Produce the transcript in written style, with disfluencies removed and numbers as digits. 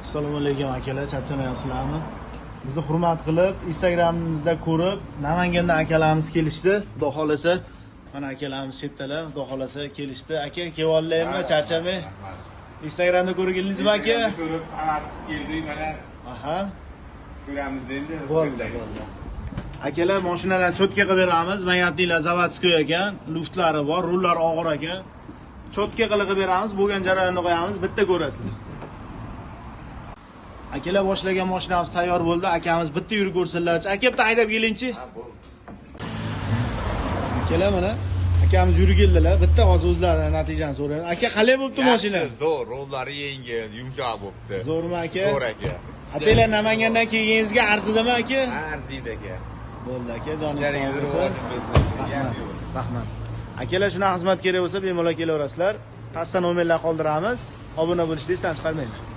Assalomu alaykum akalar, charchamayapsizlarmi? Bizni hurmat qilib, Instagramimizda ko'rib, Namangandan akalarimiz kelishdi. Xudo xolasa, mana akalarimiz chetdalar, xudo xolasa kelishdi. Aka, kevollaringmi, charchamay? Instagramda ko'rgandingizmi aka? Ko'rib, havas keldik mana. Aha. Ko'ramiz endi. Bo'ldi. Akalar, mashinalarni cho'tka qilib beramiz. Magnatliklar zavodskiy ekan, luftlari bor, rullari og'ir ekan. Cho'tka qilib beramiz, bo'lgan jarayonni qo'yamiz, bitta ko'rasizlar. Akalar, boshlagan mashinamiz tayyor bo'ldi. Akamiz bitta yurib ko'rsinlarchi. Aka, bitta haydab keling-chi. Akalar, mana akamiz yurib keldilar. Bitta hozir o'zlari natijani so'raydi. Aka, qalay bo'libdi mashina? Zo'r, rollari yengil, yumshoq bo'libdi. Zo'rmi aka? Zo'r aka. Atalar Namangandan kelganingizga arzidimi aka? Arziydi aka. Bo'ldi aka, joningiz sog' bo'lsin. Rahmat. Akalar, shuna xizmat kerak bo'lsa, bemalol kelaverasizlar. Pastdan nomerlar qoldiramiz. Obuna bo'lishni esdan chiqarmanglar.